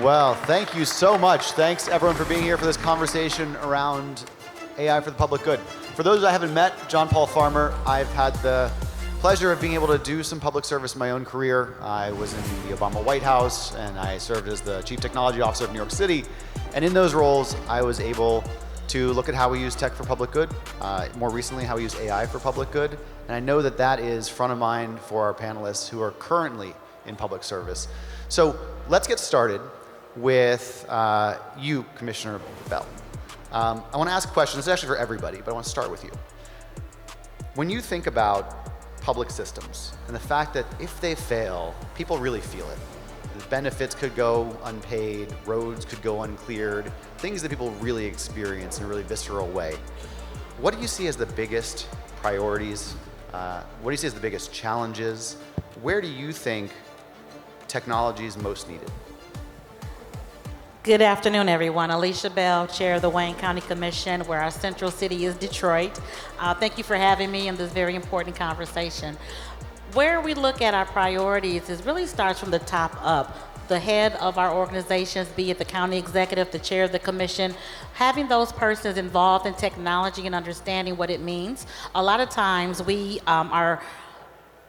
Well, thank you so much. Thanks everyone for being here for this conversation around AI for the public good. For those I haven't met, John Paul Farmer, I've had the pleasure of being able to do some public service in my own career. I was in the Obama White House and I served as the Chief Technology Officer of New York City. And in those roles, I was able to look at how we use tech for public good, more recently how we use AI for public good. And I know that that is front of mind for our panelists who are currently in public service. So let's get started with you, Commissioner Bell. I want to ask a question. This is actually for everybody, but I want to start with you. When you think about public systems and the fact that if they fail, people really feel it. The benefits could go unpaid, roads could go uncleared, things that people really experience in a really visceral way. What do you see as the biggest priorities? What do you see as the biggest challenges? Where do you think technology is most needed? Good afternoon, everyone. Alisha Bell, Chair of the Wayne County Commission, where our central city is Detroit. Thank you for having me in this very important conversation. Where we look at our priorities is really starts from the top up. The head of our organizations, be it the county executive, the chair of the commission, having those persons involved in technology and understanding what it means. A lot of times we are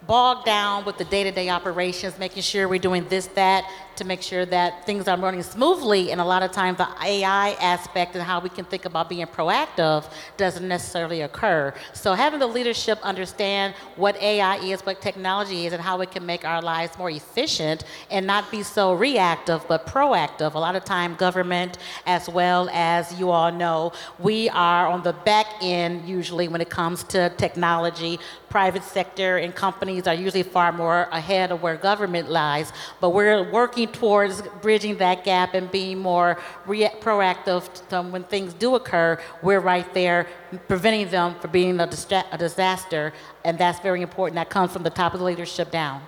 bogged down with the day-to-day operations, making sure we're doing this, that, to make sure that things are running smoothly, and a lot of times the AI aspect and how we can think about being proactive doesn't necessarily occur. So having the leadership understand what AI is, what technology is, and how it can make our lives more efficient and not be so reactive, but proactive. A lot of time government, as well as you all know, we are on the back end usually when it comes to technology. Private sector and companies are usually far more ahead of where government lies, but we're working towards bridging that gap and being more proactive when things do occur. We're right there preventing them from being a disaster, and that's very important. That comes from the top of the leadership down.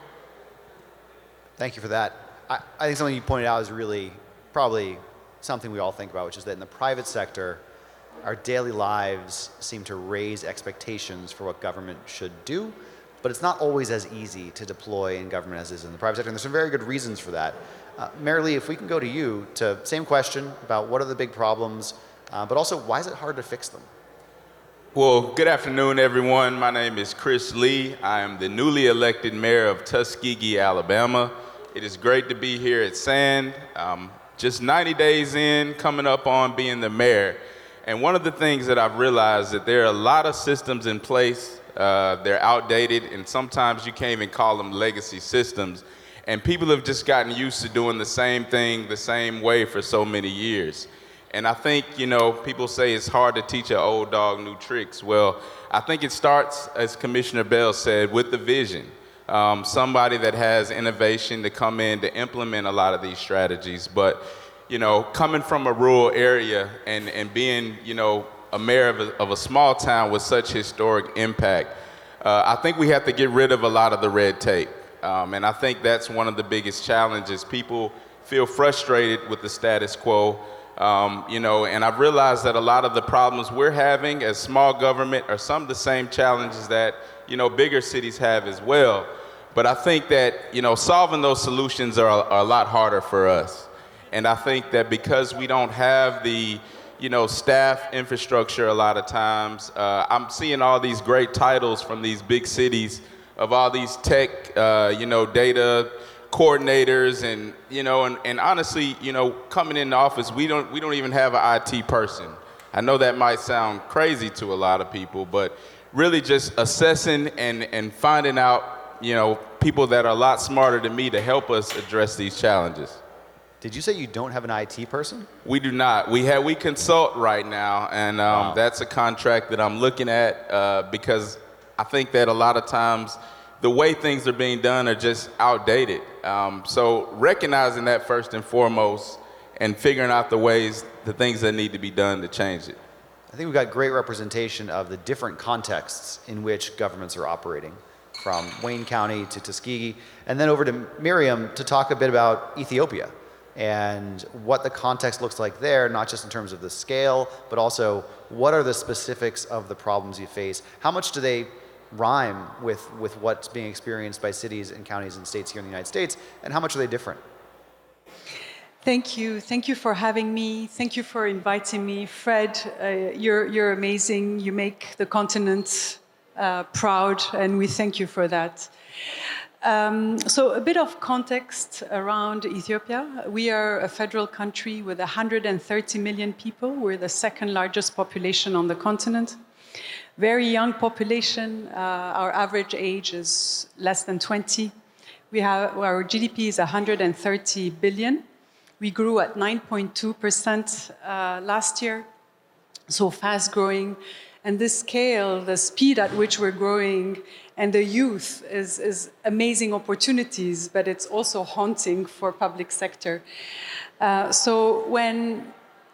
Thank you for that. I think something you pointed out is really probably something we all think about, which is that in the private sector, our daily lives seem to raise expectations for what government should do, but it's not always as easy to deploy in government as it is in the private sector, and there's some very good reasons for that. Mary Lee, if we can go to you, to same question about what are the big problems, but also why is it hard to fix them? Well, good afternoon, everyone. My name is Chris Lee. I am the newly elected mayor of Tuskegee, Alabama. It is great to be here at SAND. Just 90 days in, coming up on being the mayor. And one of the things that I've realized that there are a lot of systems in place. They're outdated, and sometimes you can't even call them legacy systems. And people have just gotten used to doing the same thing the same way for so many years. And I think, people say it's hard to teach an old dog new tricks. Well, I think it starts, as Commissioner Bell said, with the vision. Somebody that has innovation to come in to implement a lot of these strategies. But coming from a rural area and being, a mayor of a small town with such historic impact, I think we have to get rid of a lot of the red tape. And I think that's one of the biggest challenges. People feel frustrated with the status quo, and I've realized that a lot of the problems we're having as small government are some of the same challenges that, bigger cities have as well. But I think that, solving those solutions are a lot harder for us. And I think that because we don't have the, staff infrastructure a lot of times, I'm seeing all these great titles from these big cities of all these tech, data coordinators and honestly, coming into office, we don't even have an IT person. I know that might sound crazy to a lot of people, but really just assessing and finding out, people that are a lot smarter than me to help us address these challenges. Did you say you don't have an IT person? We do not. We consult right now, and Wow. That's a contract that I'm looking at because I think that a lot of times the way things are being done are just outdated. So recognizing that first and foremost and figuring out the things that need to be done to change it. I think we've got great representation of the different contexts in which governments are operating, from Wayne County to Tuskegee, and then over to Myriam to talk a bit about Ethiopia and what the context looks like there, not just in terms of the scale, but also what are the specifics of the problems you face? How much do they rhyme with what's being experienced by cities and counties and states here in the United States, and how much are they different? Thank you. Thank you for having me. Thank you for inviting me. Fred, you're amazing. You make the continent proud, and we thank you for that. So a bit of context around Ethiopia. We are a federal country with 130 million people. We're the second largest population on the continent. Very young population. Our average age is less than 20. Our GDP is 130 billion. We grew at 9.2% last year, so fast growing. And this scale, the speed at which we're growing, and the youth is amazing opportunities, but it's also haunting for public sector. So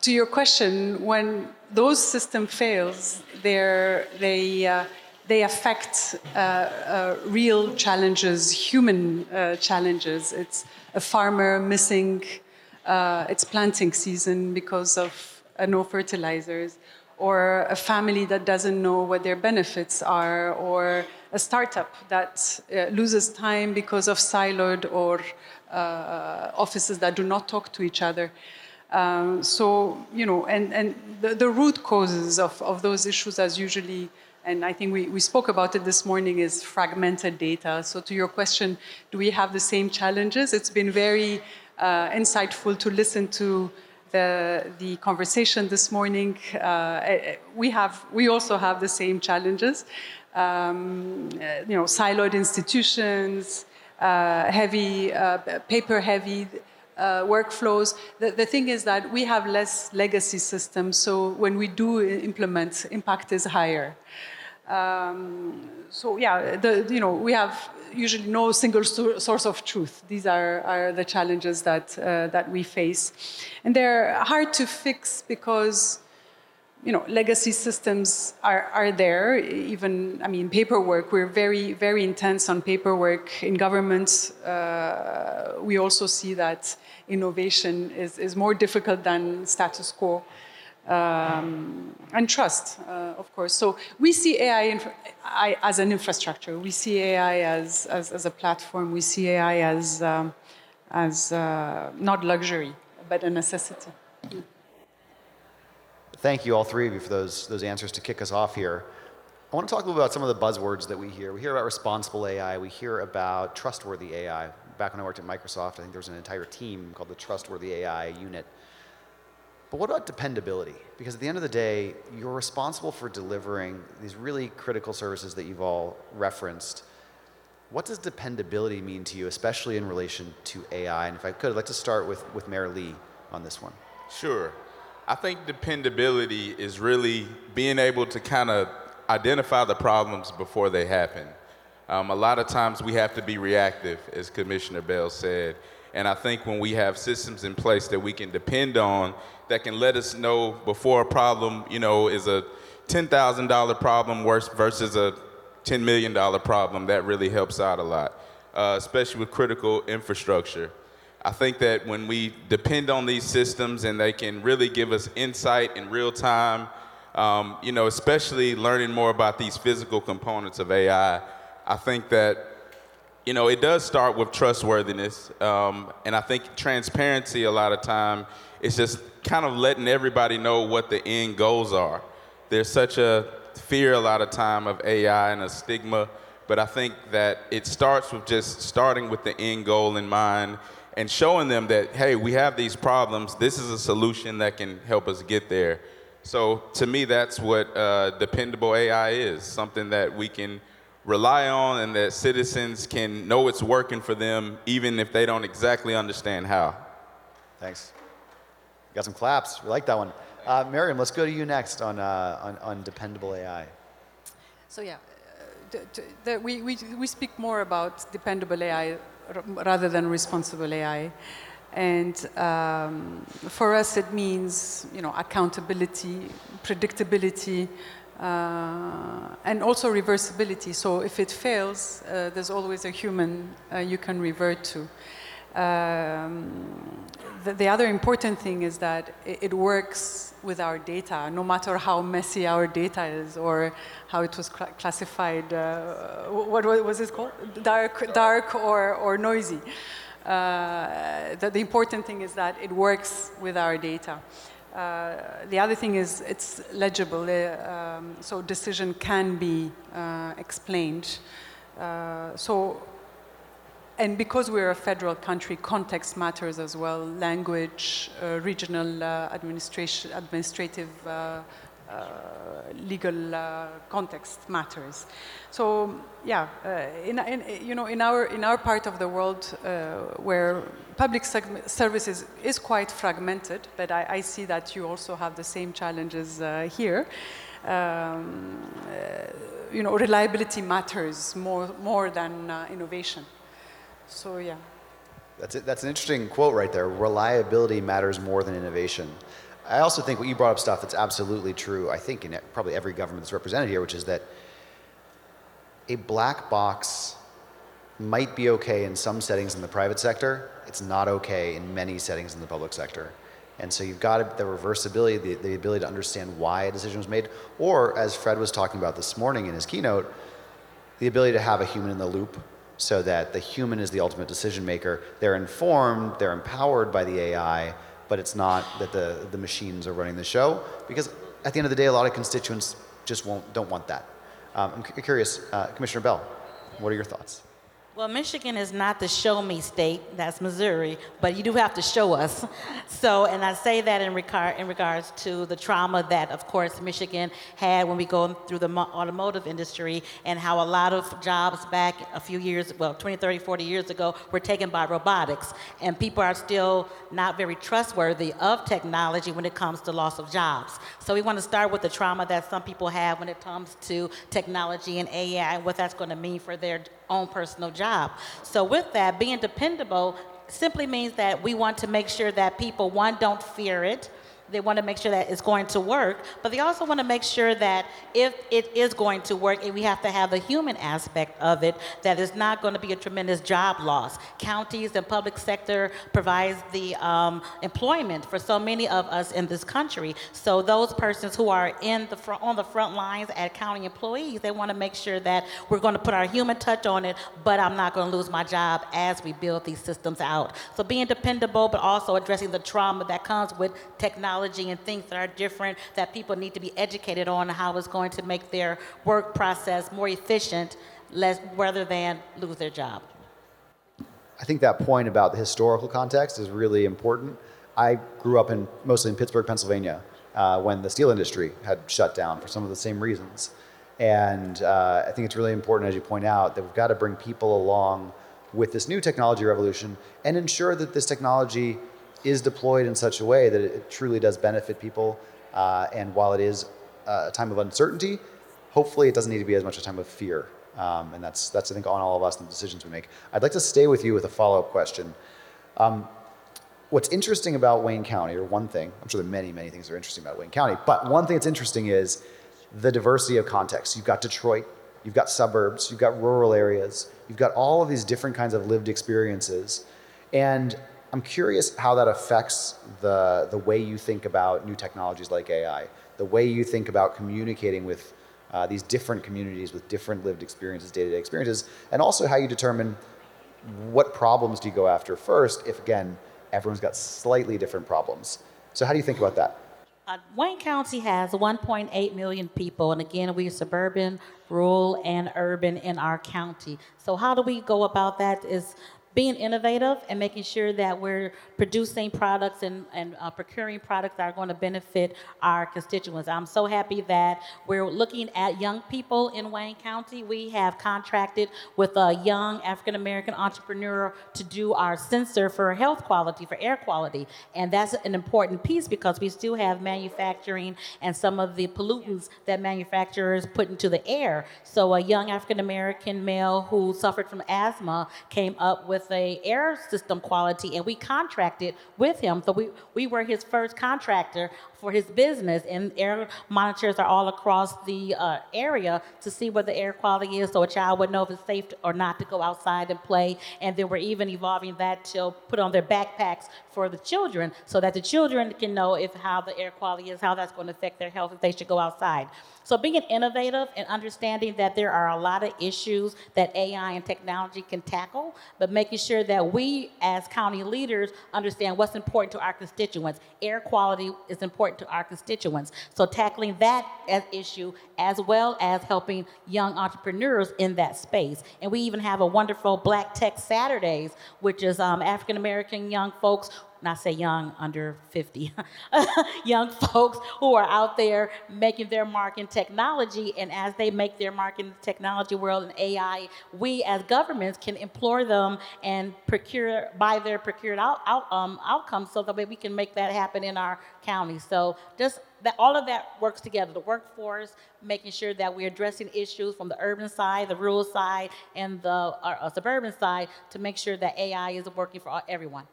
to your question, when those system fails, they affect real challenges, human challenges. It's a farmer missing its planting season because of no fertilizers, or a family that doesn't know what their benefits are, or a startup that loses time because of siloed or offices that do not talk to each other. So, you know, and the root causes of those issues as usually, and I think we spoke about it this morning, is fragmented data. So to your question, do we have the same challenges? It's been very insightful to listen to the conversation this morning. We also have the same challenges. You know, siloed institutions, heavy, paper-heavy workflows. The thing is that we have less legacy systems, so when we do implement, impact is higher. So yeah, you know, we have usually no single source of truth. These are the challenges that we face, and they're hard to fix because, you know, legacy systems are there. Even, I mean, paperwork. We're very, very intense on paperwork in governments. We also see that innovation is more difficult than status quo. And trust, of course. So we see AI as an infrastructure. We see AI as a platform. We see AI as not luxury, but a necessity. Thank you, all three of you, for those answers to kick us off here. I want to talk a little about some of the buzzwords that we hear. We hear about responsible AI. We hear about trustworthy AI. Back when I worked at Microsoft, I think there was an entire team called the Trustworthy AI Unit. But what about dependability? Because at the end of the day, you're responsible for delivering these really critical services that you've all referenced. What does dependability mean to you, especially in relation to AI? And if I could, I'd like to start with Mayor Lee on this one. Sure. I think dependability is really being able to kind of identify the problems before they happen. A lot of times we have to be reactive, as Commissioner Bell said. And I think when we have systems in place that we can depend on, that can let us know before a problem, you know, is a $10,000 problem versus a $10 million problem, that really helps out a lot, especially with critical infrastructure. I think that when we depend on these systems and they can really give us insight in real time, you know, especially learning more about these physical components of AI, I think that, you know, it does start with trustworthiness. And I think transparency a lot of time is just kind of letting everybody know what the end goals are. There's such a fear a lot of time of AI and a stigma, but I think that it starts with just starting with the end goal in mind and showing them that, hey, we have these problems. This is a solution that can help us get there. So to me, that's what dependable AI is, something that we can rely on and that citizens can know it's working for them, even if they don't exactly understand how. Thanks. Got some claps. We like that one. Myriam, let's go to you next on dependable AI. So yeah, we speak more about dependable AI rather than responsible AI. And for us, it means, you know, accountability, predictability, and also reversibility. So if it fails, there's always a human you can revert to. The other important thing is that it works with our data, no matter how messy our data is or how it was classified. What was it called? Dark or noisy. The important thing is that it works with our data. The other thing is it's legible, so decision can be explained. And because we're a federal country, context matters as well. Language, regional administrative, legal context matters. So yeah, in our part of the world where public services is quite fragmented, but I see that you also have the same challenges here. Reliability matters more than innovation. So yeah. That's an interesting quote right there. Reliability matters more than innovation. I also think what you brought up stuff that's absolutely true, I think in probably every government that's represented here, which is that a black box might be okay in some settings in the private sector. It's not okay in many settings in the public sector. And so you've got the reversibility, the ability to understand why a decision was made, or as Fred was talking about this morning in his keynote, the ability to have a human in the loop so that the human is the ultimate decision maker. They're informed, they're empowered by the AI, but it's not that the machines are running the show, because at the end of the day, a lot of constituents just don't want that. I'm curious, Commissioner Bell, what are your thoughts? Well, Michigan is not the show me state, that's Missouri, but you do have to show us. So, and I say that in regards to the trauma that, of course, Michigan had when we go through the automotive industry, and how a lot of jobs back a few years, 20, 30, 40 years ago, were taken by robotics. And people are still not very trustworthy of technology when it comes to loss of jobs. So we want to start with the trauma that some people have when it comes to technology and AI, what that's going to mean for their own personal job. So with that, being dependable simply means that we want to make sure that people, one, don't fear it. They want to make sure that it's going to work, but they also want to make sure that if it is going to work, and we have to have the human aspect of it, that it's not going to be a tremendous job loss. Counties and public sector provides the employment for so many of us in this country. So those persons who are on the front lines at county employees, they want to make sure that we're going to put our human touch on it, but I'm not going to lose my job as we build these systems out. So being dependable, but also addressing the trauma that comes with technology and things that are different, that people need to be educated on how it's going to make their work process more efficient, rather than lose their job. I think that point about the historical context is really important. I grew up mostly in Pittsburgh, Pennsylvania, when the steel industry had shut down for some of the same reasons. And I think it's really important, as you point out, that we've got to bring people along with this new technology revolution and ensure that this technology is deployed in such a way that it truly does benefit people. And while it is a time of uncertainty, hopefully it doesn't need to be as much a time of fear. And that's I think, on all of us and the decisions we make. I'd like to stay with you with a follow-up question. What's interesting about Wayne County, or one thing, I'm sure there are many, many things that are interesting about Wayne County, but one thing that's interesting is the diversity of context. You've got Detroit, you've got suburbs, you've got rural areas, you've got all of these different kinds of lived experiences. And I'm curious how that affects the way you think about new technologies like AI, the way you think about communicating with these different communities with different lived experiences, day-to-day experiences, and also how you determine what problems do you go after first if, again, everyone's got slightly different problems. So how do you think about that? Wayne County has 1.8 million people, and again, we're suburban, rural, and urban in our county. So how do we go about that is being innovative and making sure that we're producing products and procuring products that are going to benefit our constituents. I'm so happy that we're looking at young people in Wayne County. We have contracted with a young African-American entrepreneur to do our sensor for health quality, for air quality. And that's an important piece because we still have manufacturing and some of the pollutants that manufacturers put into the air. So a young African-American male who suffered from asthma came up with a air system quality, and we contracted with him. So we were his first contractor for his business, and air monitors are all across the area to see what the air quality is, so a child would know if it's safe or not to go outside and play. And then we're even evolving that to put on their backpacks for the children, so that the children can know if how the air quality is, how that's going to affect their health, if they should go outside. So being innovative and understanding that there are a lot of issues that AI and technology can tackle, but making sure that we as county leaders understand what's important to our constituents. Air quality is important to our constituents. So tackling that as issue, as well as helping young entrepreneurs in that space. And we even have a wonderful Black Tech Saturdays, which is African American young folks, not say young, under 50, young folks who are out there making their mark in technology. And as they make their mark in the technology world and AI, we as governments can implore them and buy their procured outcomes, so that way we can make that happen in our county. So just that, all of that works together. The workforce, making sure that we're addressing issues from the urban side, the rural side, and the suburban side, to make sure that AI is working for everyone.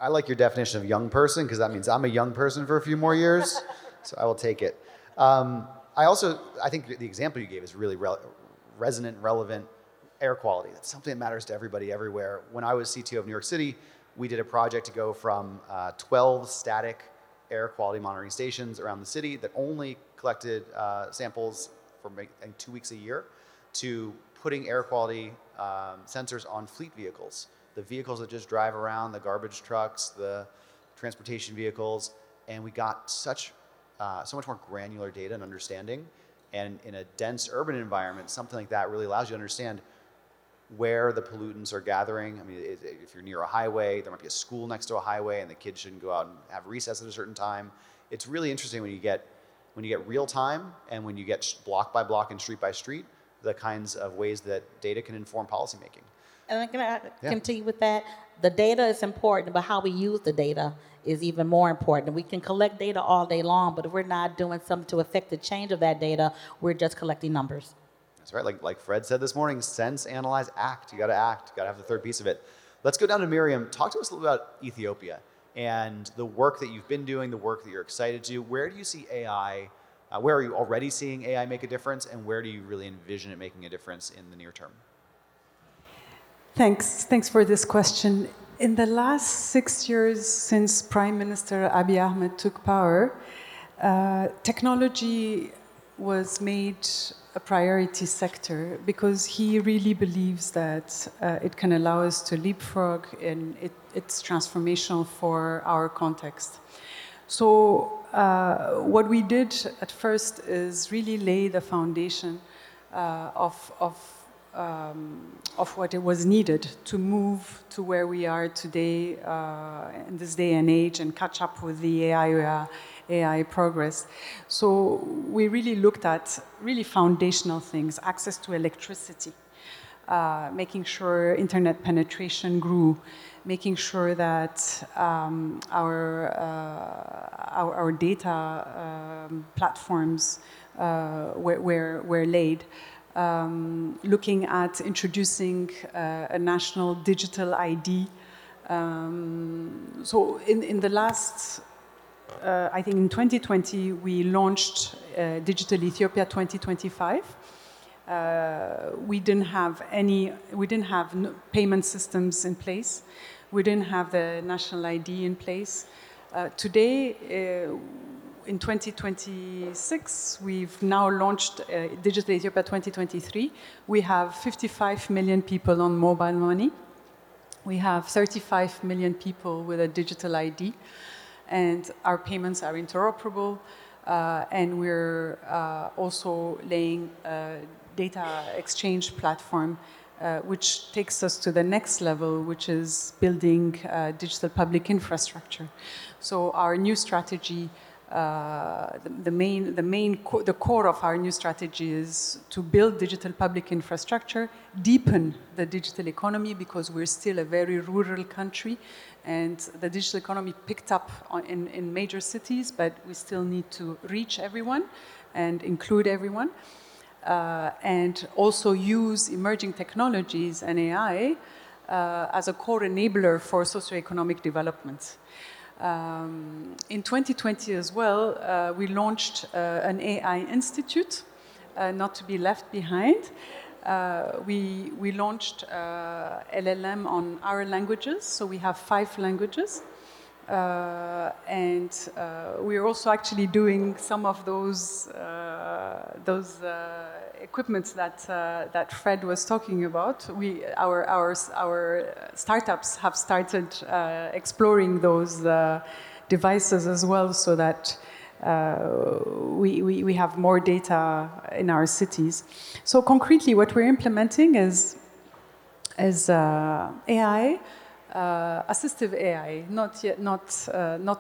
I like your definition of young person, because that means I'm a young person for a few more years, so I will take it. I think the example you gave is really resonant, relevant. Air quality, that's something that matters to everybody everywhere. When I was CTO of New York City, we did a project to go from 12 static air quality monitoring stations around the city that only collected samples for 2 weeks a year, to putting air quality sensors on fleet vehicles. The vehicles that just drive around, the garbage trucks, the transportation vehicles, and we got so much more granular data and understanding. And in a dense urban environment, something like that really allows you to understand where the pollutants are gathering. I mean, if you're near a highway, there might be a school next to a highway, and the kids shouldn't go out and have recess at a certain time. It's really interesting when you get real time, and when you get block by block and street by street, the kinds of ways that data can inform policymaking. And I'm going to continue with that. The data is important, but how we use the data is even more important. We can collect data all day long, but if we're not doing something to affect the change of that data, we're just collecting numbers. That's right. Like Fred said this morning, sense, analyze, act. You got to act. You got to have the third piece of it. Let's go down to Myriam. Talk to us a little about Ethiopia and the work that you've been doing, the work that you're excited to do. Where do you see AI? Where are you already seeing AI make a difference, and where do you really envision it making a difference in the near term? Thanks for this question. In the last 6 years since Prime Minister Abiy Ahmed took power, technology was made a priority sector, because he really believes that it can allow us to leapfrog, and it's transformational for our context. So what we did at first is really lay the foundation of what it was needed to move to where we are today in this day and age, and catch up with the AI progress. So we really looked at really foundational things: access to electricity, making sure internet penetration grew, making sure that our data platforms were laid. Looking at introducing a national digital ID. So in the last, I think in 2020, we launched Digital Ethiopia 2025. We didn't have payment systems in place. We didn't have the national ID in place. Today, in 2026, we've now launched Digital Ethiopia 2023. We have 55 million people on mobile money. We have 35 million people with a digital ID, and our payments are interoperable. And we're also laying a data exchange platform, which takes us to the next level, which is building digital public infrastructure. So our new strategy, the core of our new strategy is to build digital public infrastructure, deepen the digital economy, because we're still a very rural country, and the digital economy picked up in major cities, but we still need to reach everyone and include everyone, and also use emerging technologies and AI as a core enabler for socioeconomic development. In 2020 as well, we launched an AI institute, not to be left behind. We launched LLM on our languages, so we have 5 languages. And we're also actually doing some of those equipments that Fred was talking about. Our startups have started exploring those devices as well, so that we have more data in our cities. So concretely, what we're implementing is AI. Assistive AI, not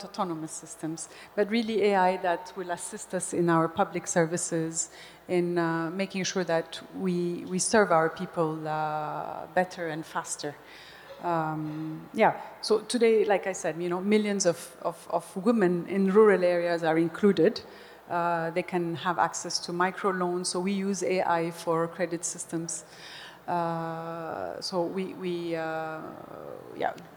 autonomous systems, but really AI that will assist us in our public services, in making sure that we serve our people better and faster. So today, like I said, millions of women in rural areas are included. They can have access to microloans, so we use AI for credit systems. So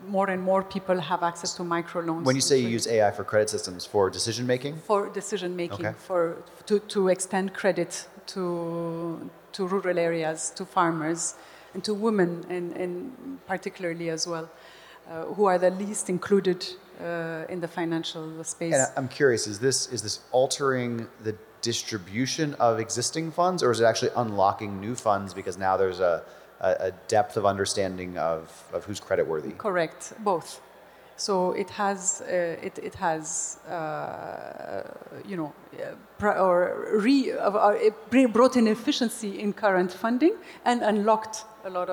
more and more people have access to microloans. When you say you use AI for credit systems, for decision making? For decision making, okay. to extend credit to rural areas, to farmers, and to women, and particularly as well, who are the least included in the financial space. And I'm curious, is this altering the distribution of existing funds, or is it actually unlocking new funds because now there's a depth of understanding of who's creditworthy? Correct, both. So it has brought in efficiency in current funding and unlocked a lot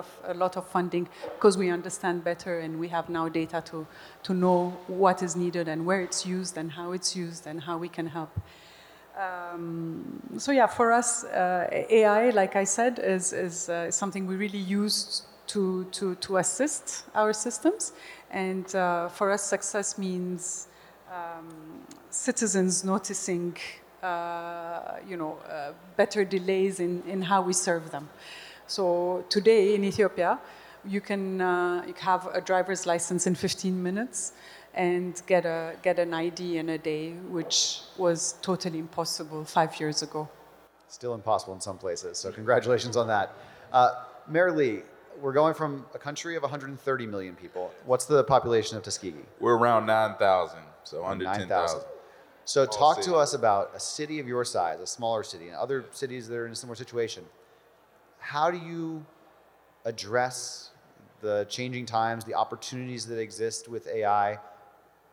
of funding, because we understand better and we have now data to know what is needed and where it's used and how it's used and how we can help. For us, AI, like I said, is something we really use to assist our systems. And for us, success means citizens noticing, better delays in how we serve them. So today in Ethiopia, you can have a driver's license in 15 minutes and get an ID in a day, which was totally impossible 5 years ago. Still impossible in some places, so congratulations on that. Mayor Lee, we're going from a country of 130 million people. What's the population of Tuskegee? We're around 9,000, so under 10,000. So talk to us about a city of your size, a smaller city, and other cities that are in a similar situation. How do you address the changing times, the opportunities that exist with AI,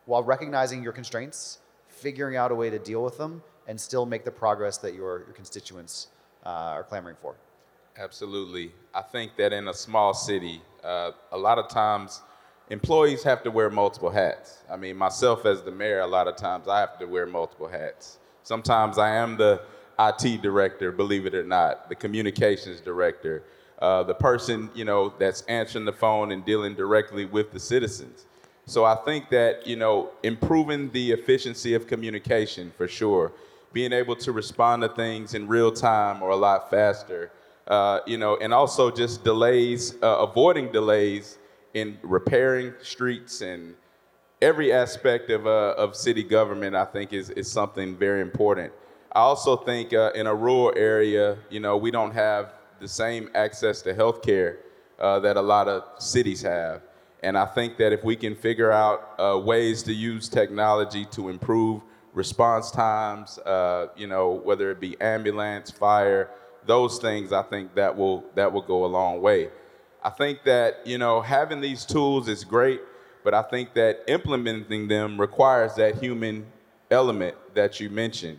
while recognizing your constraints, figuring out a way to deal with them, and still make the progress that your constituents are clamoring for? Absolutely. I think that in a small city, a lot of times employees have to wear multiple hats. I mean, myself as the mayor, a lot of times I have to wear multiple hats. Sometimes I am the IT director, believe it or not, the communications director, the person, that's answering the phone and dealing directly with the citizens. So I think that, improving the efficiency of communication, for sure, being able to respond to things in real time or a lot faster, and also just delays, avoiding delays in repairing streets and every aspect of city government, I think is something very important. I also think in a rural area, we don't have the same access to healthcare that a lot of cities have. And I think that if we can figure out ways to use technology to improve response times, whether it be ambulance, fire, those things, I think that will go a long way. I think that, having these tools is great, but I think that implementing them requires that human element that you mentioned.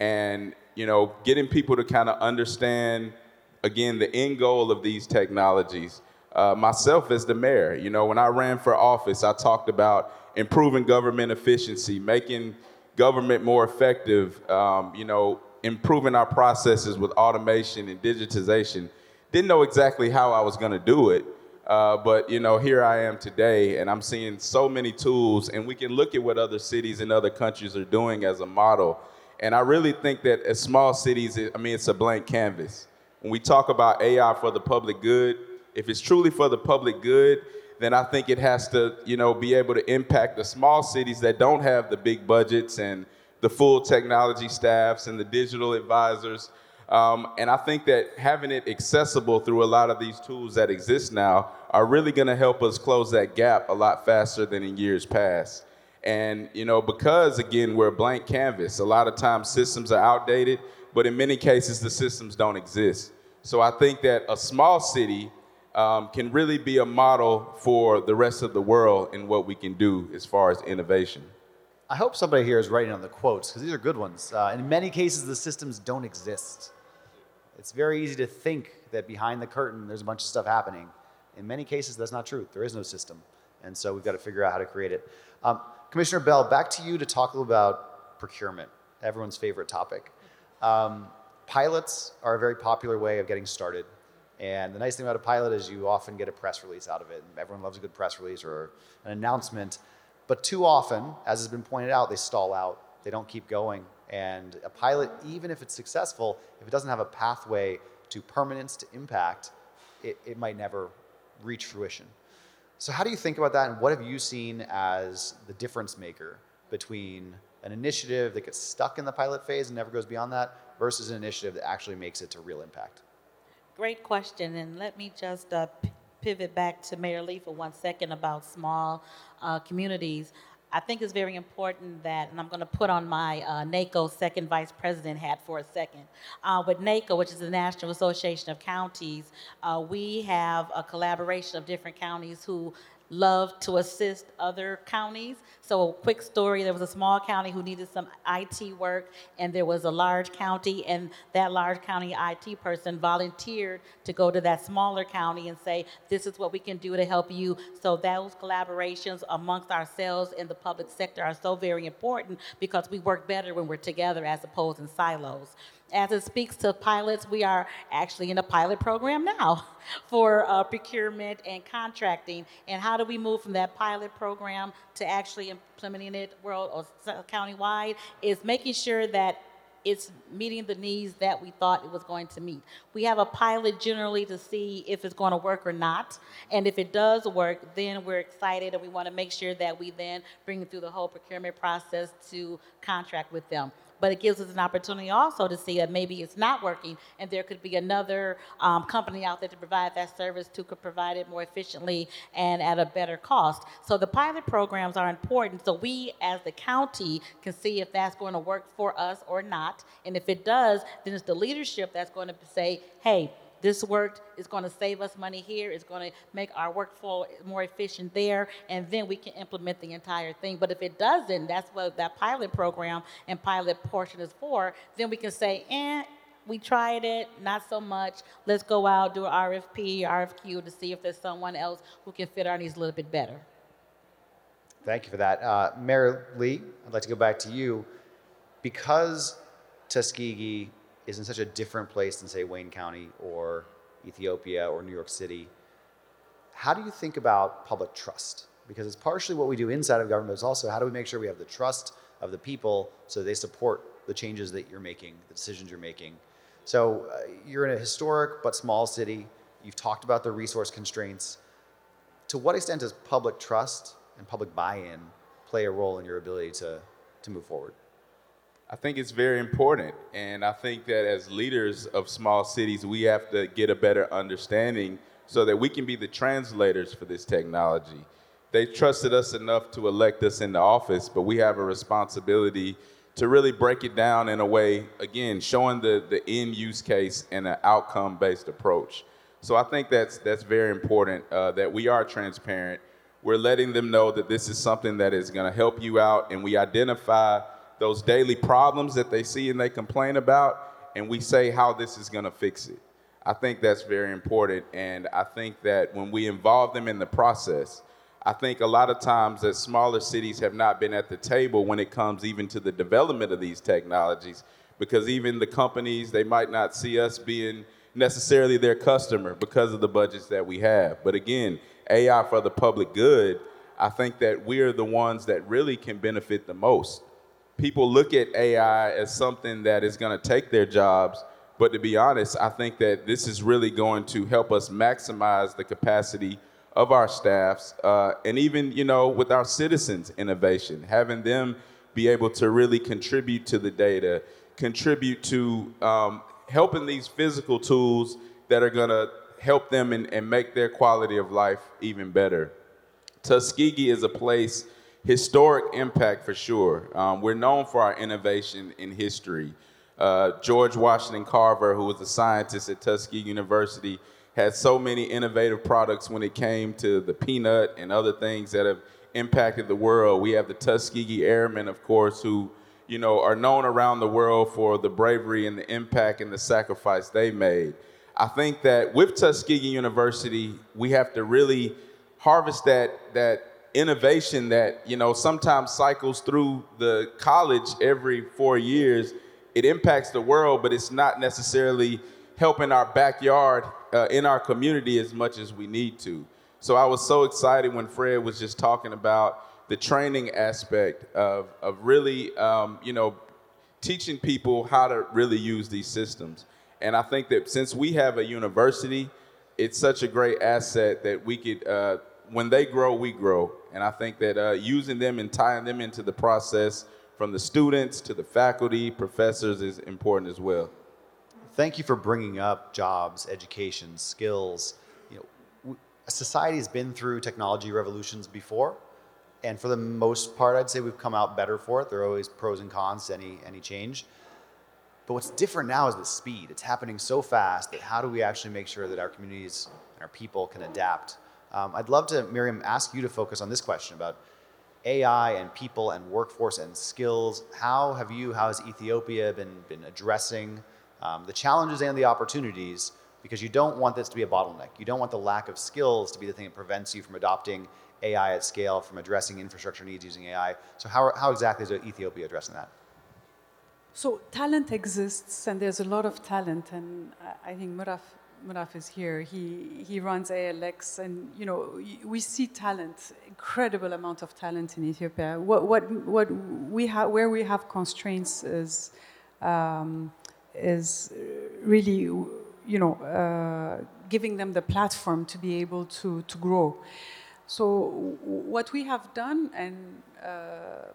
And, getting people to kind of understand, again, the end goal of these technologies. Myself as the mayor, when I ran for office, I talked about improving government efficiency, making government more effective, improving our processes with automation and digitization. Didn't know exactly how I was going to do it, but here I am today, and I'm seeing so many tools, and we can look at what other cities and other countries are doing as a model. And I really think that as small cities, it's a blank canvas. When we talk about AI for the public good, if it's truly for the public good, then I think it has to, be able to impact the small cities that don't have the big budgets and the full technology staffs and the digital advisors. And I think that having it accessible through a lot of these tools that exist now are really going to help us close that gap a lot faster than in years past. And, because, again, we're a blank canvas, a lot of times systems are outdated, but in many cases, the systems don't exist. So I think that a small city can really be a model for the rest of the world in what we can do as far as innovation. I hope somebody here is writing on the quotes, because these are good ones. In many cases, the systems don't exist. It's very easy to think that behind the curtain, there's a bunch of stuff happening. In many cases, that's not true. There is no system. And so we've got to figure out how to create it. Commissioner Bell, back to you to talk a little about procurement, everyone's favorite topic. Pilots are a very popular way of getting started. And the nice thing about a pilot is you often get a press release out of it. Everyone loves a good press release or an announcement. But too often, as has been pointed out, they stall out. They don't keep going. And a pilot, even if it's successful, if it doesn't have a pathway to permanence, to impact, it might never reach fruition. So how do you think about that, and what have you seen as the difference maker between an initiative that gets stuck in the pilot phase and never goes beyond that versus an initiative that actually makes it to real impact? Great question, and let me just pivot back to Mayor Lee for 1 second about small communities. I think it's very important that, and I'm going to put on my NACO second vice president hat for a second. With NACO, which is the National Association of Counties, we have a collaboration of different counties who love to assist other counties. So a quick story, there was a small county who needed some IT work, and there was a large county, and that large county IT person volunteered to go to that smaller county and say, this is what we can do to help you. So those collaborations amongst ourselves in the public sector are so very important because we work better when we're together as opposed in silos. As it speaks to pilots, we are actually in a pilot program now for procurement and contracting. And how do we move from that pilot program to actually implementing it world or countywide? Is making sure that it's meeting the needs that we thought it was going to meet. We have a pilot generally to see if it's going to work or not. And if it does work, then we're excited and we want to make sure that we then bring it through the whole procurement process to contract with them. But it gives us an opportunity also to see that maybe it's not working and there could be another company out there to provide that service who could provide it more efficiently and at a better cost. So the pilot programs are important so we as the county can see if that's going to work for us or not. And if it does, then it's the leadership that's going to say, hey, this worked, it's going to save us money here, it's going to make our workflow more efficient there, and then we can implement the entire thing. But if it doesn't, that's what that pilot program and pilot portion is for, then we can say, we tried it, not so much, let's go out, do an RFP, RFQ to see if there's someone else who can fit our needs a little bit better. Thank you for that. Mayor Lee, I'd like to go back to you. Because Tuskegee is in such a different place than, say, Wayne County or Ethiopia or New York City, how do you think about public trust? Because it's partially what we do inside of government, but it's also how do we make sure we have the trust of the people so they support the changes that you're making, the decisions you're making. So you're in a historic but small city. You've talked about the resource constraints. To what extent does public trust and public buy-in play a role in your ability to move forward? I think it's very important, and I think that as leaders of small cities, we have to get a better understanding so that we can be the translators for this technology. They trusted us enough to elect us into office, but we have a responsibility to really break it down in a way, again, showing the end use case and an outcome-based approach. So I think that's very important, that we are transparent. We're letting them know that this is something that is going to help you out, and we identify those daily problems that they see and they complain about, and we say how this is going to fix it. I think that's very important, and I think that when we involve them in the process, I think a lot of times that smaller cities have not been at the table when it comes even to the development of these technologies, because even the companies, they might not see us being necessarily their customer because of the budgets that we have. But again, AI for the public good, I think that we are the ones that really can benefit the most. People look at AI as something that is going to take their jobs, but to be honest, I think that this is really going to help us maximize the capacity of our staffs, and even, with our citizens' innovation, having them be able to really contribute to the data, contribute to helping these physical tools that are gonna help them and make their quality of life even better. Tuskegee is a place, historic impact for sure. We're known for our innovation in history. George Washington Carver, who was a scientist at Tuskegee University, had so many innovative products when it came to the peanut and other things that have impacted the world. We have the Tuskegee Airmen, of course, who are known around the world for the bravery and the impact and the sacrifice they made. I think that with Tuskegee University, we have to really harvest that innovation that sometimes cycles through the college every 4 years. It impacts the world, but it's not necessarily helping our backyard in our community as much as we need to. So I was so excited when Fred was just talking about the training aspect of really teaching people how to really use these systems. And I think that since we have a university, it's such a great asset that we could, when they grow, we grow. And I think that using them and tying them into the process from the students to the faculty, professors is important as well. Thank you for bringing up jobs, education, skills. Society has been through technology revolutions before, and for the most part, I'd say we've come out better for it. There are always pros and cons to any change. But what's different now is the speed. It's happening so fast that how do we actually make sure that our communities and our people can adapt? I'd love to, Myriam, ask you to focus on this question about AI and people and workforce and skills. How has Ethiopia been addressing the challenges and the opportunities? Because you don't want this to be a bottleneck. You don't want the lack of skills to be the thing that prevents you from adopting AI at scale, from addressing infrastructure needs using AI. So how exactly is Ethiopia addressing that? So talent exists, and there's a lot of talent, and I think Muraf is here. He runs ALX, and we see talent, incredible amount of talent in Ethiopia. What we have, where we have constraints is really giving them the platform to be able to grow. So what we have done, and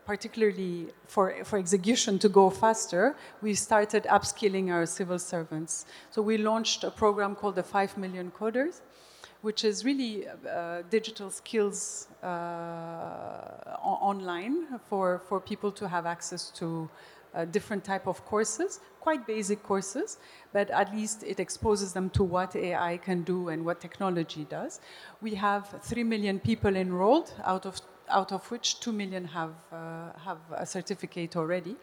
particularly for execution to go faster, we started upskilling our civil servants. So we launched a program called the 5 Million Coders, which is really digital skills online for people to have access to different type of courses, quite basic courses, but at least it exposes them to what AI can do and what technology does. We have 3 million people enrolled, out of which 2 million have a certificate already,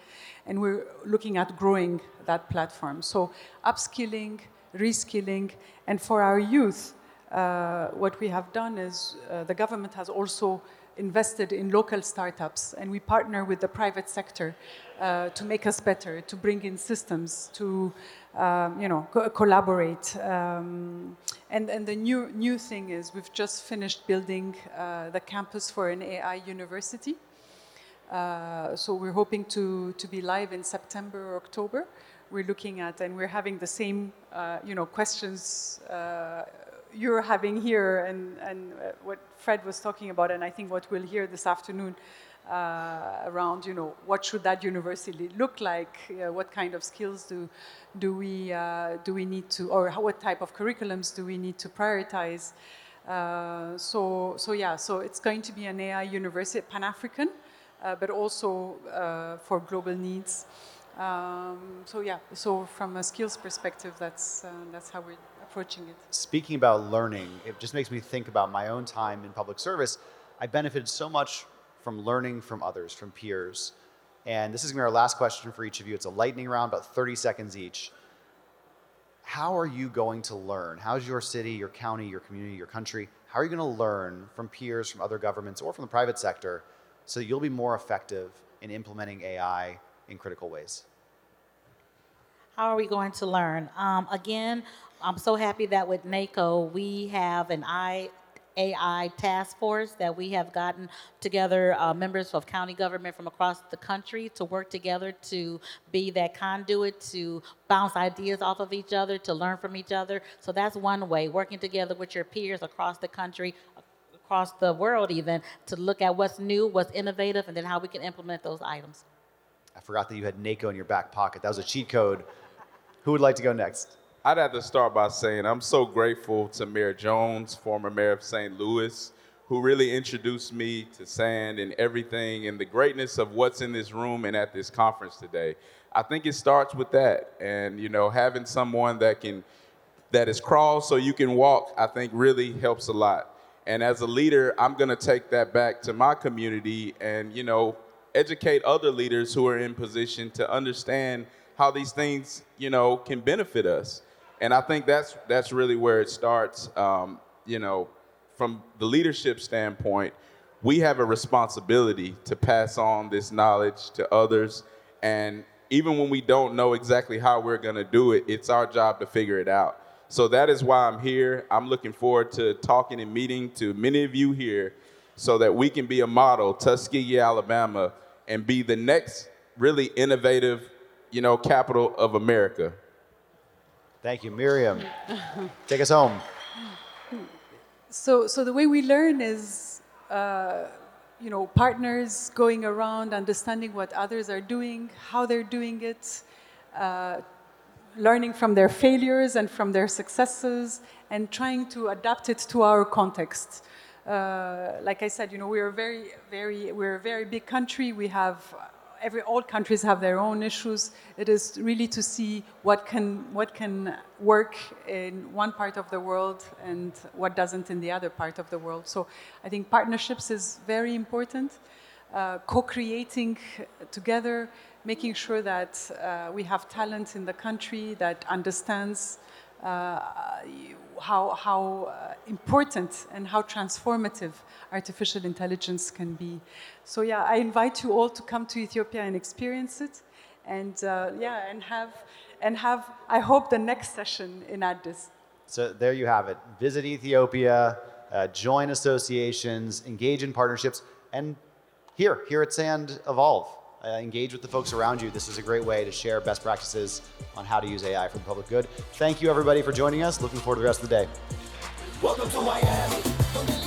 and we're looking at growing that platform. So upskilling, reskilling, and for our youth, what we have done is the government has also invested in local startups, and we partner with the private sector to make us better, to bring in systems, to collaborate. And the new thing is we've just finished building the campus for an AI university. So we're hoping to be live in September or October. We're looking at, and we're having the same questions you're having here, and what Fred was talking about, and I think what we'll hear this afternoon around, what should that university look like? What kind of skills do we need to, or what type of curriculums do we need to prioritize? So it's going to be an AI university, Pan-African, but also for global needs. So from a skills perspective, that's how we're approaching it. Speaking about learning, it just makes me think about my own time in public service. I benefited so much from learning from others, from peers. And this is going to be our last question for each of you. It's a lightning round, about 30 seconds each. How are you going to learn? How's your city, your county, your community, your country? How are you going to learn from peers, from other governments, or from the private sector so that you'll be more effective in implementing AI in critical ways? How are we going to learn? Again, I'm so happy that with NACO, we have an AI task force that we have gotten together, members of county government from across the country to work together to be that conduit, to bounce ideas off of each other, to learn from each other. So that's one way, working together with your peers across the country, across the world even to look at what's new, what's innovative, and then how we can implement those items. I forgot that you had NACO in your back pocket. That was a cheat code. Who would like to go next? I'd have to start by saying I'm so grateful to Mayor Jones, former mayor of St. Louis, who really introduced me to sand and everything and the greatness of what's in this room and at this conference today. I think it starts with that. And, you know, having someone that is crawl so you can walk, I think really helps a lot. And as a leader, I'm going to take that back to my community and, you know, educate other leaders who are in position to understand how these things, you know, can benefit us. And I think that's really where it starts. You know, from the leadership standpoint, we have a responsibility to pass on this knowledge to others. And even when we don't know exactly how we're going to do it, it's our job to figure it out. So that is why I'm here. I'm looking forward to talking and meeting to many of you here so that we can be a model, Tuskegee, Alabama, and be the next really innovative, you know, capital of America. Thank you. Myriam, take us home. So the way we learn is, you know, partners going around, understanding what others are doing, how they're doing it, learning from their failures and from their successes, and trying to adapt it to our context. Like I said, you know, we're a very big country. We have all countries have their own issues. It is really to see what can work in one part of the world and what doesn't in the other part of the world. So I think partnerships is very important. Co-creating together, making sure that we have talent in the country that understands how important and how transformative artificial intelligence can be. So yeah, I invite you all to come to Ethiopia and experience it, and have I hope the next session in Addis. So there you have it. Visit Ethiopia, join associations, engage in partnerships, and here at SAND evolve. Engage with the folks around you. This is a great way to share best practices on how to use AI for the public good. Thank you, everybody, for joining us. Looking forward to the rest of the day. Welcome to Miami.